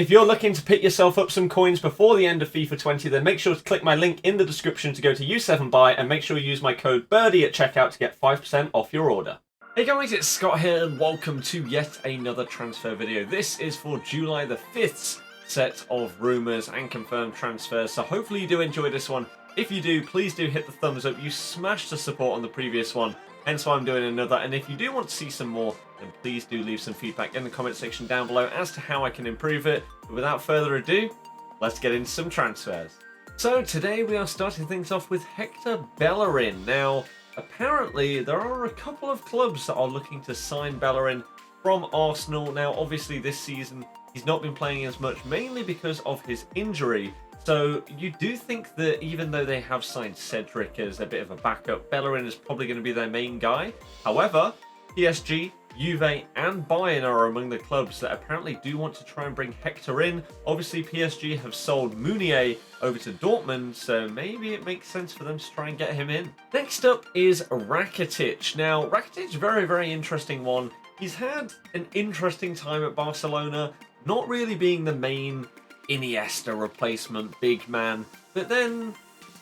If you're looking to pick yourself up some coins before the end of FIFA 20, then make sure to click my link in the description to go to U7Buy and make sure you use my code Birdie at checkout to get 5% off your order. Hey guys, it's Scott here and welcome to yet another transfer video. This is for July the 5th set of rumours and confirmed transfers, so hopefully you do enjoy this one. If you do, please do hit the thumbs up. You smashed the support on the previous one, hence why I'm doing another. And if you do want to see some more, then please do leave some feedback in the comment section down below as to how I can improve it. But without further ado, let's get into some transfers. So today we are starting things off with Hector Bellerin. Now, apparently there are a couple of clubs that are looking to sign Bellerin from Arsenal. Now, obviously this season he's not been playing as much, mainly because of his injury. So you do think that even though they have signed Cedric as a bit of a backup, Bellerin is probably going to be their main guy. However, PSG, Juve and Bayern are among the clubs that apparently do want to try and bring Hector in. Obviously PSG have sold Meunier over to Dortmund, so maybe it makes sense for them to try and get him in. Next up is Rakitic. Now, Rakitic, very interesting one. He's had an interesting time at Barcelona, not really being the main Iniesta replacement big man, but then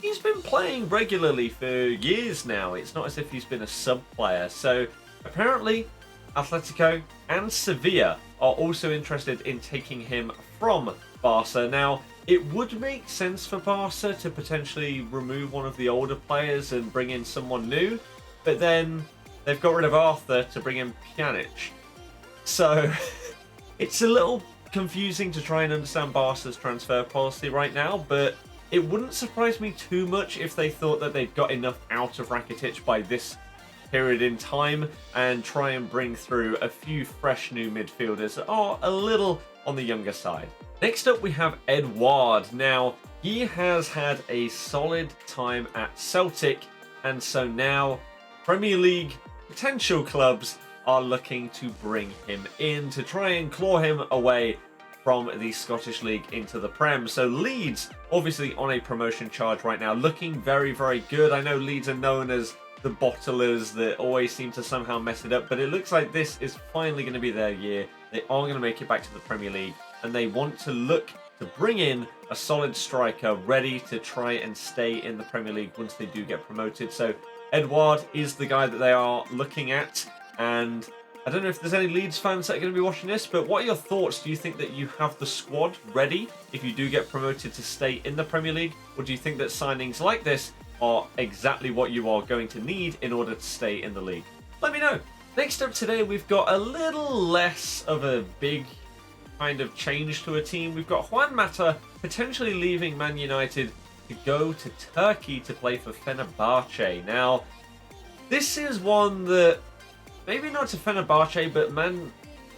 he's been playing regularly for years now. It's not as if he's been a sub player. So apparently Atletico and Sevilla are also interested in taking him from Barca. Now, it would make sense for Barca to potentially remove one of the older players and bring in someone new, but then they've got rid of Arthur to bring in Pjanic. So it's a little confusing to try and understand Barca's transfer policy right now, but it wouldn't surprise me too much if they thought that they'd got enough out of Rakitic by this period in time and try and bring through a few fresh new midfielders that are a little on the younger side. Next up we have Edouard. Now, he has had a solid time at Celtic, and so now Premier League potential clubs are looking to bring him in to try and claw him away from the Scottish League into the Prem. So Leeds, obviously on a promotion charge right now, looking very good. I know Leeds are known as the bottlers that always seem to somehow mess it up, but it looks like this is finally going to be their year. They are going to make it back to the Premier League, and they want to look to bring in a solid striker ready to try and stay in the Premier League once they do get promoted. So Edouard is the guy that they are looking at, and I don't know if there's any Leeds fans that are going to be watching this, but what are your thoughts? Do you think that you have the squad ready if you do get promoted to stay in the Premier League? Or do you think that signings like this are exactly what you are going to need in order to stay in the league? Let me know. Next up today, we've got a little less of a big kind of change to a team. We've got Juan Mata potentially leaving Man United to go to Turkey to play for Fenerbahce. Now, this is one that maybe not to Fenerbahce, but Man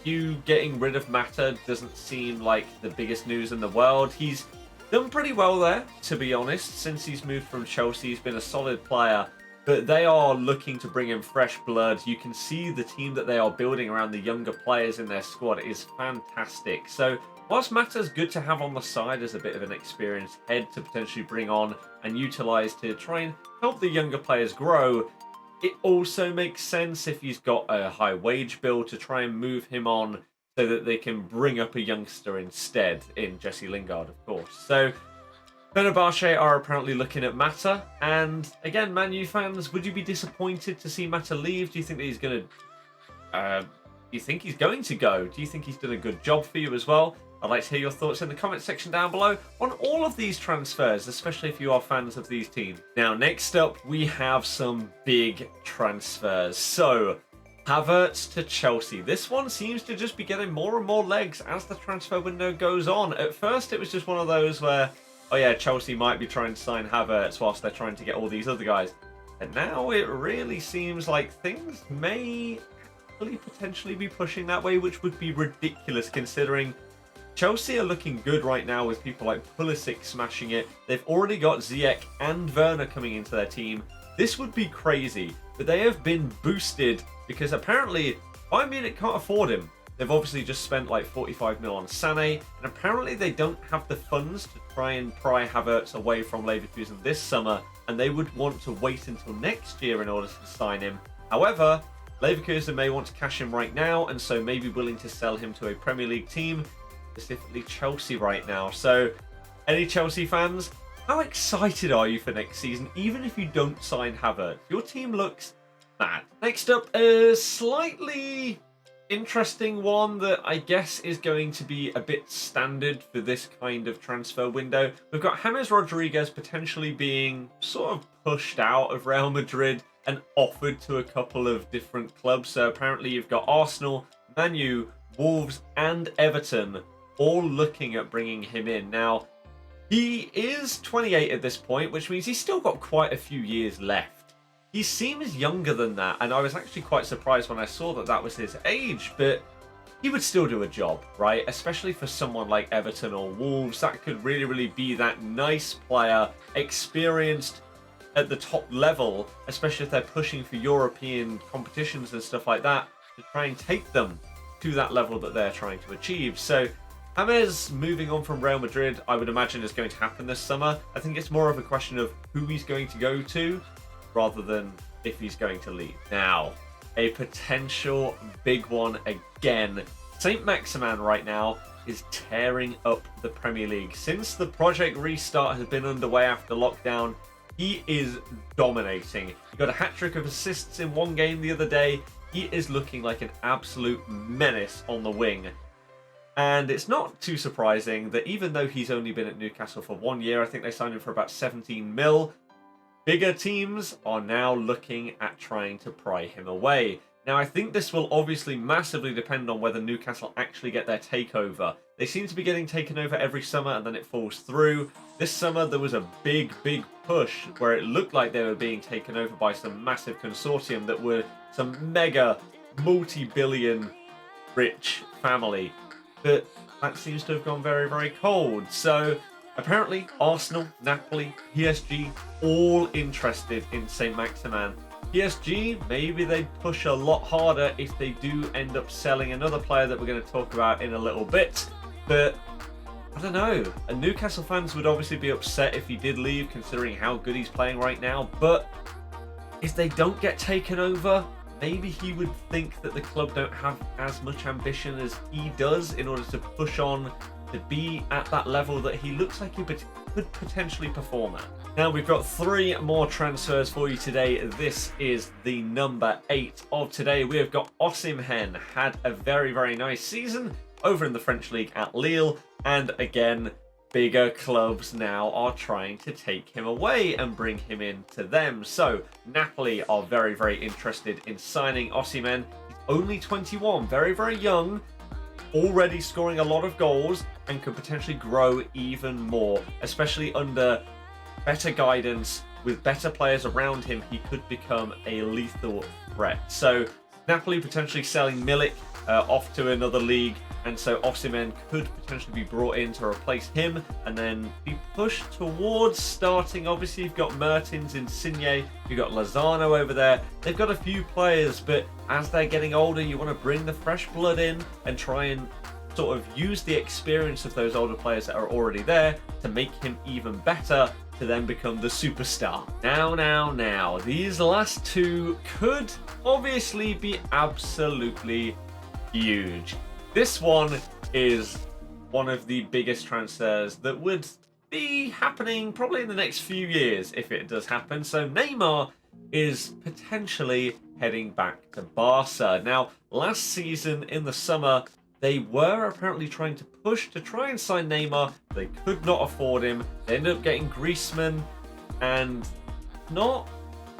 U getting rid of Mata doesn't seem like the biggest news in the world. He's done pretty well there, to be honest. Since he's moved from Chelsea, he's been a solid player, but they are looking to bring in fresh blood. You can see the team that they are building around the younger players in their squad is fantastic. So whilst Mata's good to have on the side as a bit of an experienced head to potentially bring on and utilise to try and help the younger players grow, it also makes sense if he's got a high wage bill to try and move him on so that they can bring up a youngster instead in Jesse Lingard, of course. So Fenerbahce are apparently looking at Mata, and again, Man U fans, would you be disappointed to see Mata leave? Do you think that he's going to... do you think he's going to go? Do you think he's done a good job for you as well? I'd like to hear your thoughts in the comment section down below on all of these transfers, especially if you are fans of these teams. Now, next up, we have some big transfers. So, Havertz to Chelsea. This one seems to just be getting more and more legs as the transfer window goes on. At first, it was just one of those where, oh yeah, Chelsea might be trying to sign Havertz whilst they're trying to get all these other guys. And now it really seems like things may actually potentially be pushing that way, which would be ridiculous considering Chelsea are looking good right now with people like Pulisic smashing it. They've already got Ziyech and Werner coming into their team. This would be crazy, but they have been boosted because apparently Bayern Munich can't afford him. They've obviously just spent like 45 mil on Sané, and apparently they don't have the funds to try and pry Havertz away from Leverkusen this summer, and they would want to wait until next year in order to sign him. However, Leverkusen may want to cash him right now, and so may be willing to sell him to a Premier League team. specifically Chelsea right now. So, any Chelsea fans, how excited are you for next season, even if you don't sign Havertz? Your team looks mad. Next up, a slightly interesting one that I guess is going to be a bit standard for this kind of transfer window. We've got James Rodriguez potentially being sort of pushed out of Real Madrid and offered to a couple of different clubs. So apparently you've got Arsenal, Man U, Wolves and Everton all looking at bringing him in. Now, he is 28 at this point, which means he's still got quite a few years left. He seems younger than that, and I was actually quite surprised when I saw that that was his age, but he would still do a job, right? Especially for someone like Everton or Wolves. That could really be that nice player, experienced at the top level, especially if they're pushing for European competitions and stuff like that, to try and take them to that level that they're trying to achieve. So James moving on from Real Madrid, I would imagine, is going to happen this summer. I think it's more of a question of who he's going to go to rather than if he's going to leave. Now, a potential big one again. Saint-Maximin right now is tearing up the Premier League. Since the project restart has been underway after lockdown, he is dominating. He got a hat-trick of assists in one game the other day. He is looking like an absolute menace on the wing. And it's not too surprising that even though he's only been at Newcastle for 1 year, I think they signed him for about 17 mil, bigger teams are now looking at trying to pry him away. Now, I think this will obviously massively depend on whether Newcastle actually get their takeover. They seem to be getting taken over every summer and then it falls through. This summer, there was a big push where it looked like they were being taken over by some massive consortium that were some mega multi-billion rich family. But that seems to have gone very cold. So apparently Arsenal, Napoli, PSG, all interested in Saint-Maximin. PSG, maybe they'd push a lot harder if they do end up selling another player that we're going to talk about in a little bit. But I don't know. And Newcastle fans would obviously be upset if he did leave, considering how good he's playing right now. But if they don't get taken over, maybe he would think that the club don't have as much ambition as he does in order to push on to be at that level that he looks like he could potentially perform at. Now, we've got 3 more transfers for you today. This is the number 8 of today. We have got Osimhen, had a very nice season over in the French league at Lille, and again, bigger clubs now are trying to take him away and bring him in to them. So Napoli are very interested in signing Osimhen. He's only 21, very young, already scoring a lot of goals and could potentially grow even more, especially under better guidance with better players around him. He could become a lethal threat. So Napoli potentially selling Milik off to another league, and so Osimhen could potentially be brought in to replace him and then be pushed towards starting. Obviously, you've got Mertens, Insigne, you've got Lozano over there. They've got a few players, but as they're getting older, you want to bring the fresh blood in and try and sort of use the experience of those older players that are already there to make him even better, to then become the superstar. Now, these last 2 could obviously be absolutely huge. This one is one of the biggest transfers that would be happening probably in the next few years if it does happen. So Neymar is potentially heading back to Barca. Now, last season in the summer, they were apparently trying to push to try and sign Neymar. They could not afford him. They ended up getting Griezmann, and not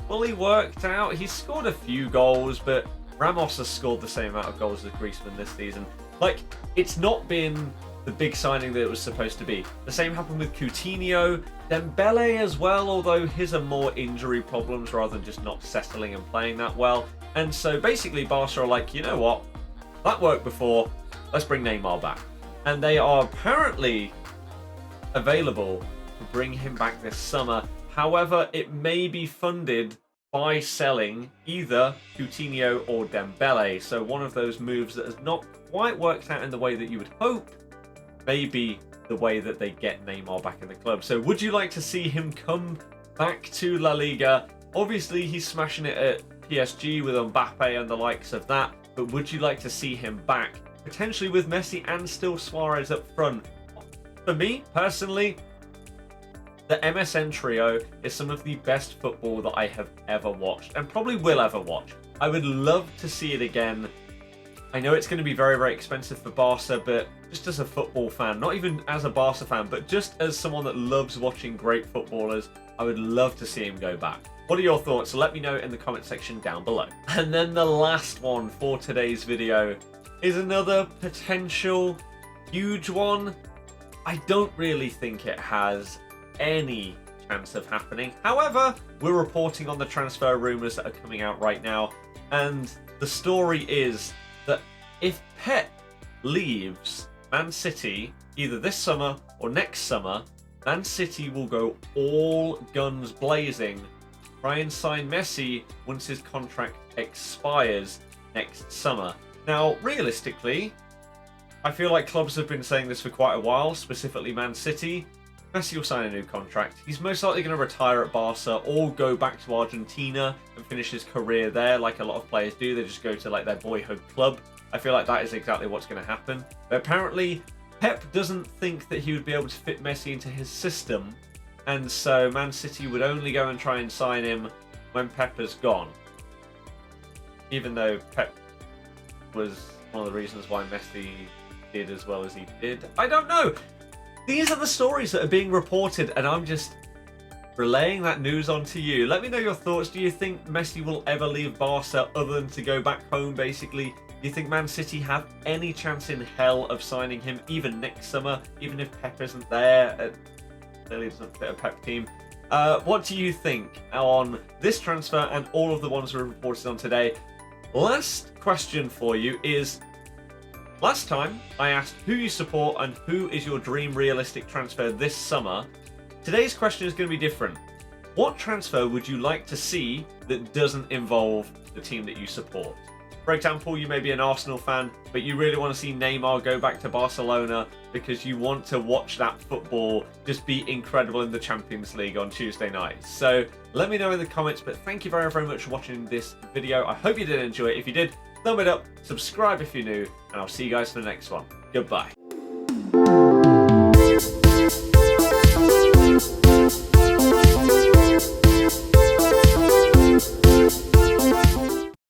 fully worked out. He scored a few goals, but Ramos has scored the same amount of goals as Griezmann this season. Like, it's not been the big signing that it was supposed to be. The same happened with Coutinho, Dembele as well, although his are more injury problems rather than just not settling and playing that well. And so basically Barca are like, you know what? That worked before. Let's bring Neymar back. And they are apparently available to bring him back this summer. However, it may be funded by selling either Coutinho or Dembele. So one of those moves that has not quite worked out in the way that you would hope, may be the way that they get Neymar back in the club. So would you like to see him come back to La Liga? Obviously, he's smashing it at PSG with Mbappe and the likes of that, but would you like to see him back potentially with Messi and still Suarez up front. For me, personally, the MSN trio is some of the best football that I have ever watched and probably will ever watch. I would love to see it again. I know it's going to be very, very expensive for Barca, but just as a football fan, not even as a Barca fan, but just as someone that loves watching great footballers, I would love to see him go back. What are your thoughts? Let me know in the comment section down below. And then the last one for today's video is another potential huge one. I don't really think it has any chance of happening. However, we're reporting on the transfer rumours that are coming out right now, and the story is that if Pep leaves Man City either this summer or next summer, Man City will go all guns blazing, try and sign Messi once his contract expires next summer. Now, realistically, I feel like clubs have been saying this for quite a while, specifically Man City. Messi will sign a new contract. He's most likely going to retire at Barca or go back to Argentina and finish his career there like a lot of players do. They just go to like their boyhood club. I feel like that is exactly what's going to happen. But apparently, Pep doesn't think that he would be able to fit Messi into his system. And so Man City would only go and try and sign him when Pep is gone. Even though Pep was one of the reasons why Messi did as well as he did. I don't know. These are the stories that are being reported, and I'm just relaying that news on to you. Let me know your thoughts. Do you think Messi will ever leave Barca other than to go back home, basically? Do you think Man City have any chance in hell of signing him even next summer, even if Pep isn't there? Clearly doesn't fit a Pep team. What do you think on this transfer and all of the ones we've reported on today? Last question for you is, last time I asked who you support and who is your dream realistic transfer this summer. Today's question is going to be different. What transfer would you like to see that doesn't involve the team that you support? For example, you may be an Arsenal fan, but you really want to see Neymar go back to Barcelona because you want to watch that football just be incredible in the Champions League on Tuesday nights. So let me know in the comments, but thank you very, very much for watching this video. I hope you did enjoy it. If you did, thumb it up, subscribe if you're new, and I'll see you guys for the next one. Goodbye.